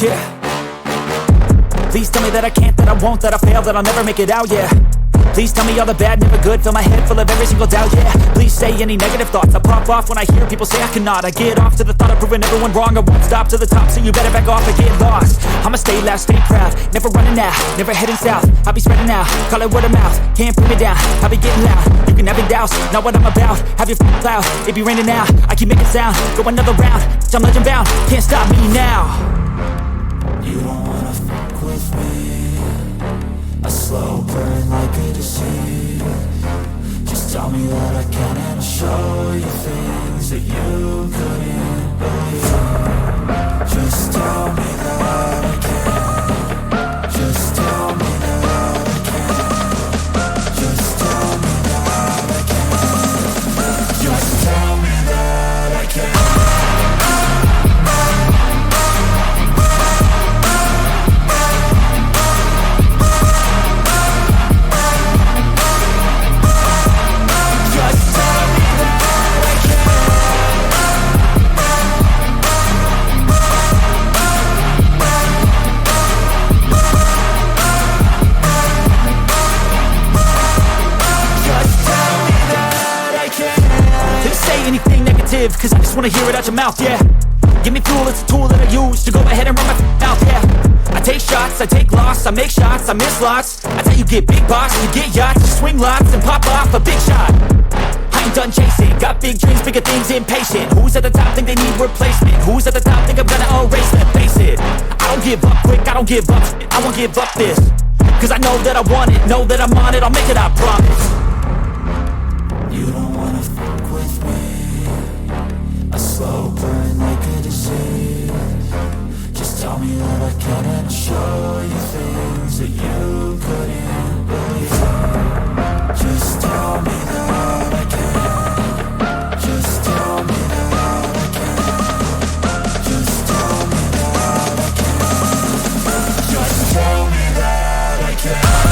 Yeah. Please tell me that I can't, that I won't, that I fail, that I'll never make it out, yeah. Please tell me all the bad, never good, fill my head full of every single doubt, yeah. Please say any negative thoughts, I pop off when I hear people say I cannot. I get off to the thought of proving everyone wrong, I won't stop to the top, so you better back off and get lost. I'ma stay loud, stay proud, never running out, never heading south. I'll be spreading out, call it word of mouth, can't put me down, I'll be getting loud. You can have your doubts, not what I'm about, have your cloud, it be raining now, I keep making sound, go another round, I'm legend bound, can't stop me now. You don't wanna fuck with me, a slow burn like a disease. Just tell me that I can and I'll show you things that you couldn't believe. Just tell me that I can. Just tell me that I can. Just tell me that I can. Just tell me that I can. Cause I just wanna hear it out your mouth, yeah. Give me fuel, it's a tool that I use to go ahead and run my mouth, yeah. I take shots, I take loss, I make shots, I miss lots. That's how you get big boss, you get yachts, you swing lots and pop off a big shot. I ain't done chasing, got big dreams, bigger things, impatient. Who's at the top think they need replacement? Who's at the top think I'm gonna erase them? Face it, I don't give up quick, I don't give up shit, I won't give up this. Cause I know that I want it, know that I'm on it, I'll make it, I promise. You don't wanna fuck with me, a slow burn like a disease. Just tell me that I can and I'll show you things that you couldn't believe. Just tell me that I can. Just tell me that I can. Just tell me that I can. Just tell me that I can.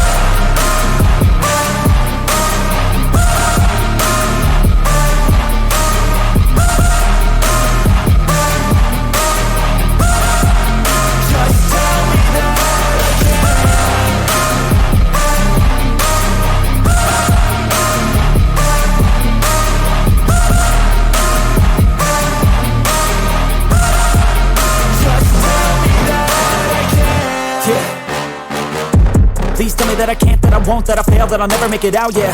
Please tell me that I can't, that I won't, that I fail, that I'll never make it out, yeah.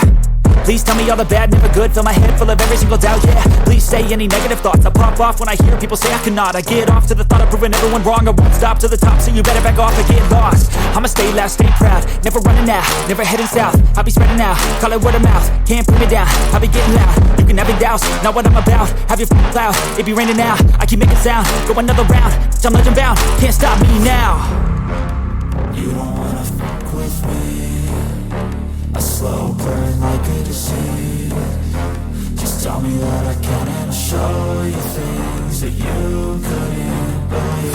Please tell me all the bad, never good, fill my head full of every single doubt, yeah. Please say any negative thoughts, I pop off when I hear people say I cannot. I get off to the thought of proving everyone wrong, I won't stop to the top, so you better back off and get lost. I'ma stay loud, stay proud, never running out, never heading south. I'll be spreading out, call it word of mouth, can't put me down, I'll be getting loud. You can have your doubts, not what I'm about, have your cloud, it be raining now, I keep making sound, go another round, I'm legend bound, can't stop me now. You don't wanna fuck with me, a slow burn like a disease. Just tell me that I can and I'll show you things that you couldn't believe.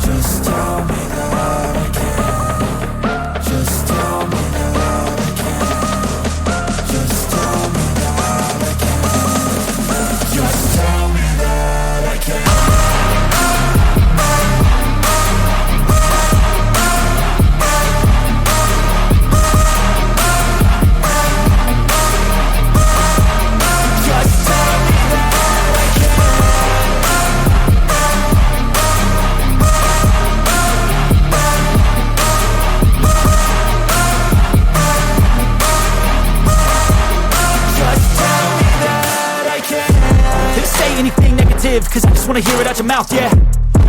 Just tell me that I can. Just tell me that I can. Just tell me that I can. Just tell me that I can. Cause I just wanna hear it out your mouth, yeah.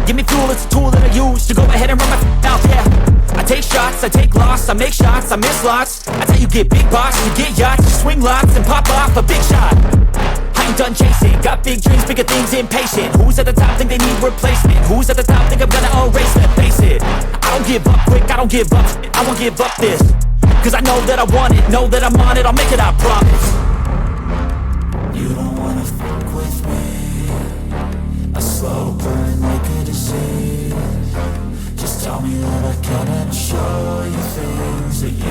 Give me fuel, it's a tool that I use to go ahead and run my mouth, yeah. I take shots, I take loss, I make shots, I miss lots. That's how you get big boss, you get yachts, you swing lots and pop off a big shot. I ain't done chasing, got big dreams, bigger things, impatient. Who's at the top think they need replacement? Who's at the top think I'm gonna erase them? Face it, I don't give up quick, I don't give up shit, I won't give up this. Cause I know that I want it, know that I'm on it, I'll make it, I promise. You don't wanna fuck with me, a slow burn like a disease. Just tell me that I can and I'll show you things that you